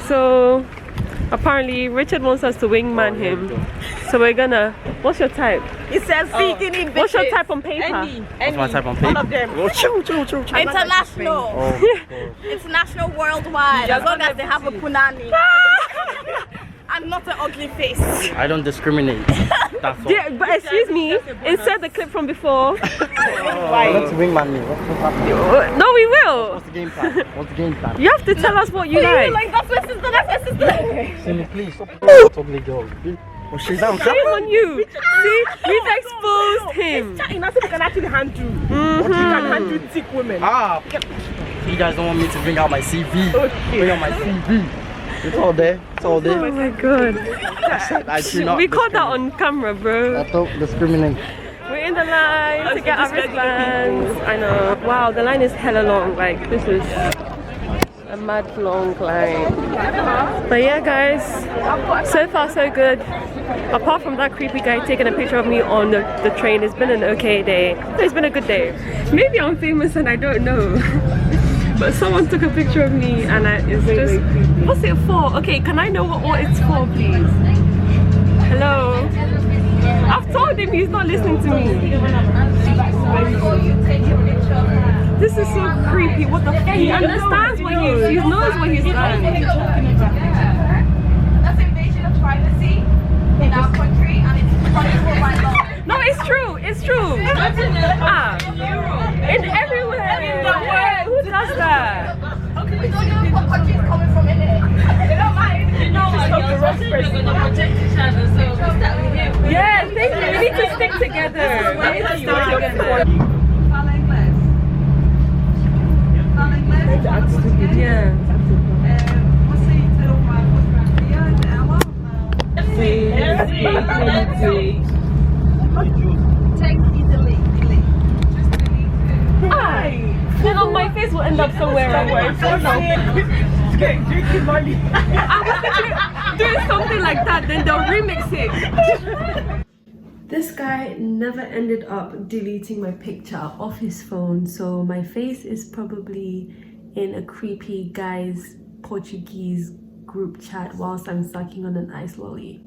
So apparently Richard wants us to wingman him. So we're gonna. What's your type? It says bikini bitches. What's your type on paper? What's my type on paper? All of them. International. International, worldwide. As long as they have a punani. And not an ugly face. I don't discriminate. That's all. Yeah, but excuse me, insert the clip from before. Let's wingman me. What's happening? No, we will. What's the game plan? What's the game plan? You have to tell us what you like. That's my sister, that's my sister. Silly, please. Stop. Ugly girl. Oh, she's down. Shame on you. See, we've exposed him. Nothing can actually handle. What you can handle thick women. You guys don't want me to bring out my CV. Okay. Bring out my CV. It's all there. It's all there. Oh my god. I should not We caught that on camera, bro. I don't discriminate. We're in the line to get our wristbands. I know. Wow, the line is hella long. Like, this is a mad long line. But yeah, guys, so far so good. Apart from that creepy guy taking a picture of me on the train, it's been an okay day. It's been a good day. Maybe I'm famous and I don't know. But someone took a picture of me and it's just... What's it for? Okay, can I know what it's for, please? Hello? I've told him he's not listening to me. This is so creepy. What the fuck? He understands what he knows what he's done. That's invasion of privacy in our country and it's punishable by law. No, it's true. It's true. In everywhere in the world. Who does that? Okay, we don't know what country it's coming from in it. They don't mind. You know, like, you're going to protect each other, so what's that with you? Yeah, thank you. We need to stick together. We need to stick together. Yeah. You know, my face will end up somewhere. I was doing something like that, then they'll remix it. This guy never ended up deleting my picture off his phone, so my face is probably in a creepy guy's Portuguese group chat whilst I'm sucking on an ice lolly.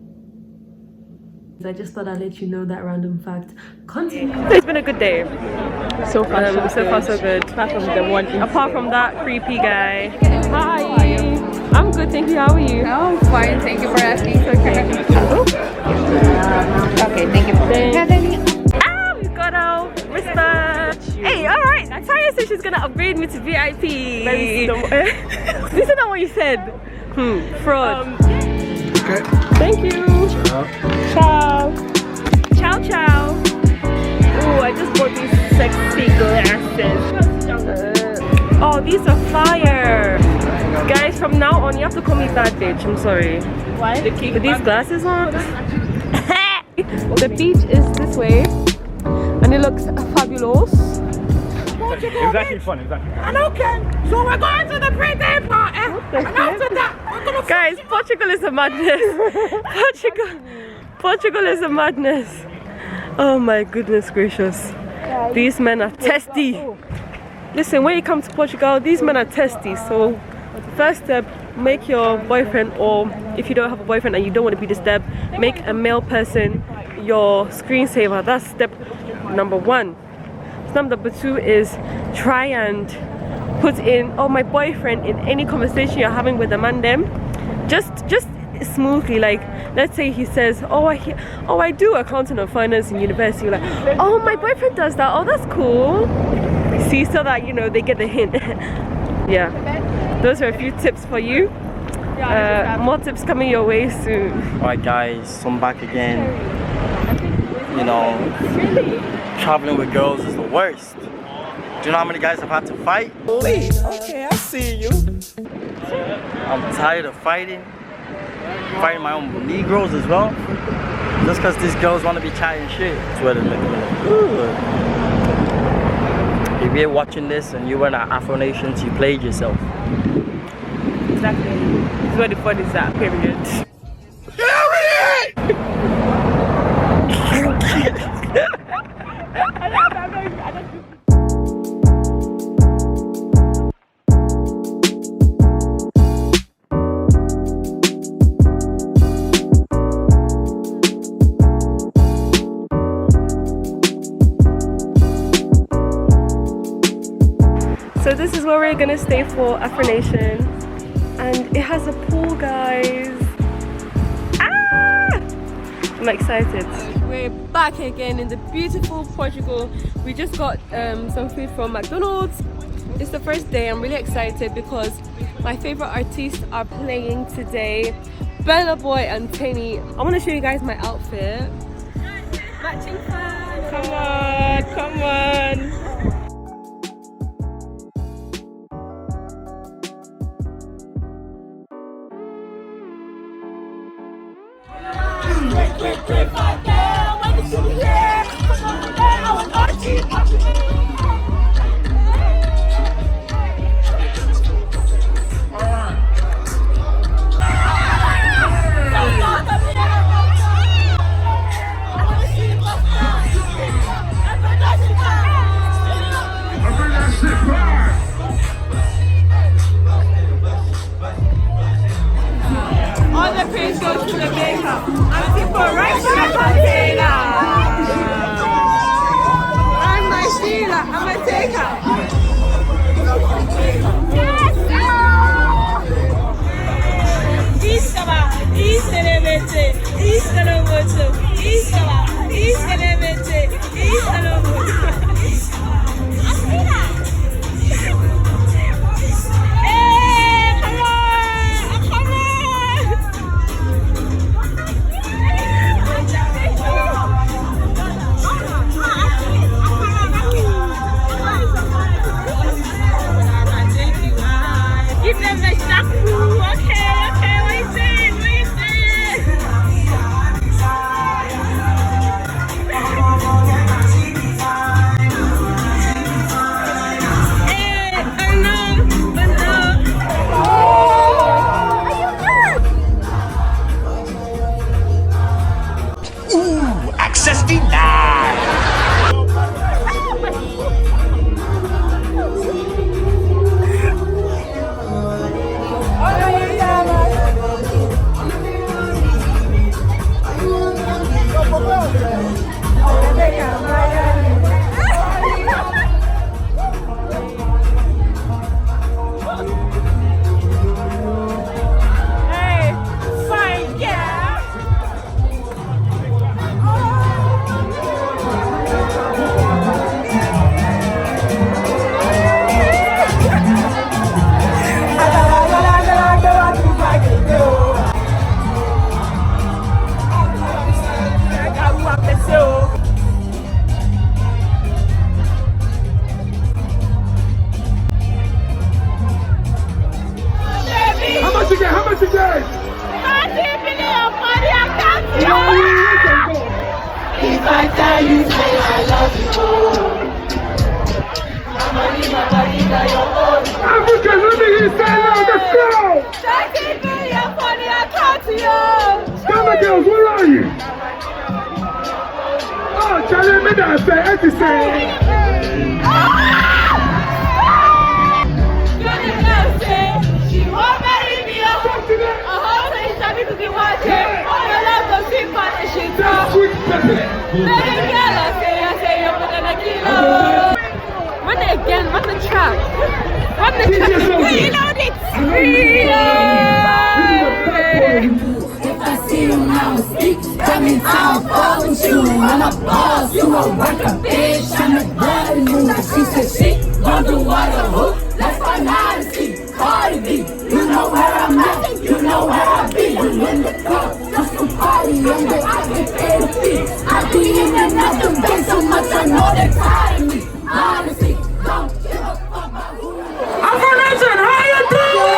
I just thought I'd let you know that random fact. Continue. It's been a good day. So far, so good. Apart from that creepy guy. Hi. I'm good, thank you. How are you? Oh, I'm fine. Thank you for asking. Okay. Okay, thank you for We got our wristband. Hey, alright. Taya said she's gonna upgrade me to VIP. This is not what you said. Fraud. Okay. Thank you. Ciao. Ciao, ciao. Oh, I just bought these sexy glasses. Oh, these are fire. Guys, from now on, you have to call me bad bitch. I'm sorry. Why? With these glasses on. The beach is this way. And it looks fabulous. It was actually fun. And okay, so we're going to the pre-day party. And after that, we're going to... Guys, Portugal is a madness. Portugal is a madness. Oh my goodness gracious. These men are testy. Listen, when you come to Portugal, these men are testy. So first step, make your boyfriend, or if you don't have a boyfriend and you don't want to be disturbed, make a male person your screensaver. That's step number 1. Step number 2 is try and put in, oh, my boyfriend, in any conversation you're having with a man them. Just smoothly, like let's say he says, oh I do accounting and finance in university. You're like, oh, my boyfriend does that. Oh, that's cool. See, so that you know they get the hint. Yeah, those are a few tips for you. More tips coming your way soon. Alright guys, so I'm back again. You know, traveling with girls is the worst. Do you know how many guys I've had to fight? Okay, I see you. I'm tired of fighting my own Negroes as well. Just because these girls want to be chatting shit. That's what it makes me like, good. If you're watching this and you were not Afro-nations, you played yourself. Exactly. This is where the fun is at, period. So this is where we're gonna stay for Afro-nation, and it has a pool, guys. Ah! I'm excited. We're back again in the beautiful Portugal. We just got some food from McDonald's. It's the first day. I'm really excited because my favorite artists are playing today, Bella Boy and Tini. I want to show you guys my outfit. Matching flag. Come on, come on. All the praise goes to the maker. And people right to the container. I'm my Sheila, I'm a taker. Iskaba, iskelemete, iskelemoto, iskaba, iskelemete, iskelemoto. Give them the shampoo. Okay, what you saying? What you saying? Hey, hello. Ooh, access denied. How much you get? If I tell you, say I love you. African, let me hear say now, let's go! Summer girls, where are you? Oh, Charlie, me that say, I just say. She won't marry me. To be watching. All your love of people and she talk. Run it again, run the track. Run the track. Reload it. If I see you now speak, that means I'll fall with you. I'm a boss, you a worker, bitch. I'm a bad moon. She said she gon' do what a hook. Let's find out and see. Cardi B, you know where I'm at, you know where I be. You in the club, just to party, and I get paid a fee. I be in and out the bank so much, I know they're tired of me. Honestly, don't give a fuck about who. Afro-nation, how you doing?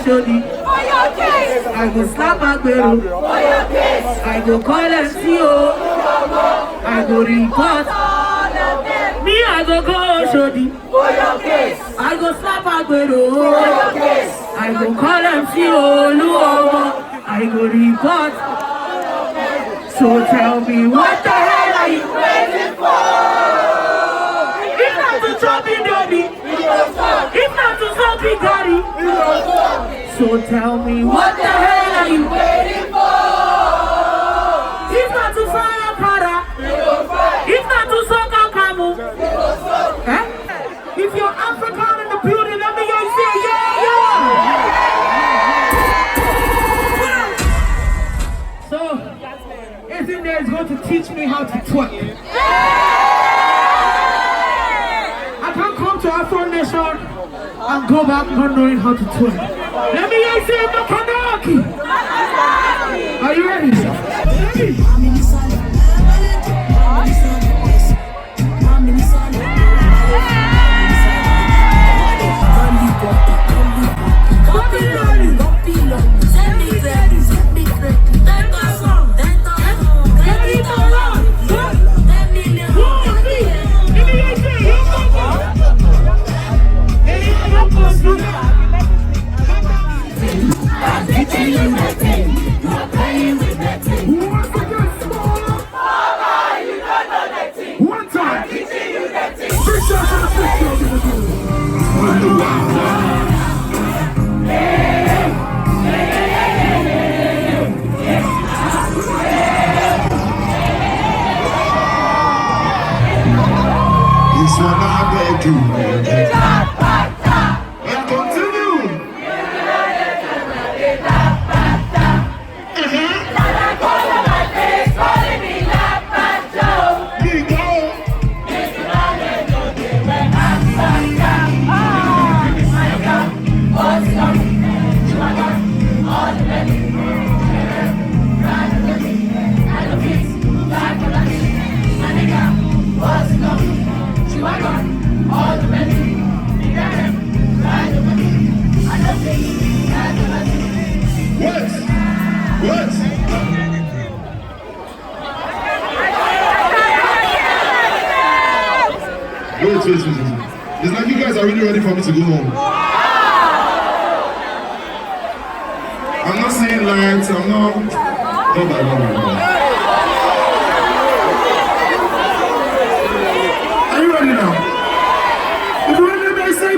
Shodi. I go slap Agbero. I go call MCO. I go report. Me, I go Shodi. I go slap Agbero. I go call MCO. I go report. So tell me, what the hell are you waiting for? If not to chopping daddy, if not to chopping daddy. So tell me, what the hell are you waiting for? If not to fire para, if not to suck a camel. If you're African in the building, let me hear you say yeah, yeah. So, isn't there is going to teach me how to twerk? I can't come to Afro-nation and go back not knowing how to twerk. Let me hear you say Makanaki. Are you ready? This one I beg you. And continue. What? Wait. It's like you guys are really ready for me to go home. I'm not saying lights, I'm not. No. Are you ready now? If you're ready, may say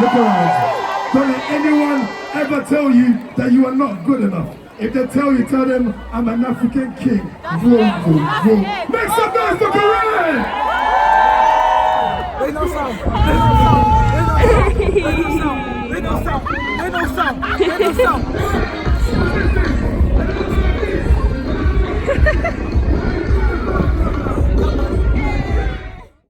Look around. Don't let anyone ever tell you that you are not good enough. If they tell you, tell them I'm an African king. Vroom. Make some noise for Korean! They no sound. They no sound.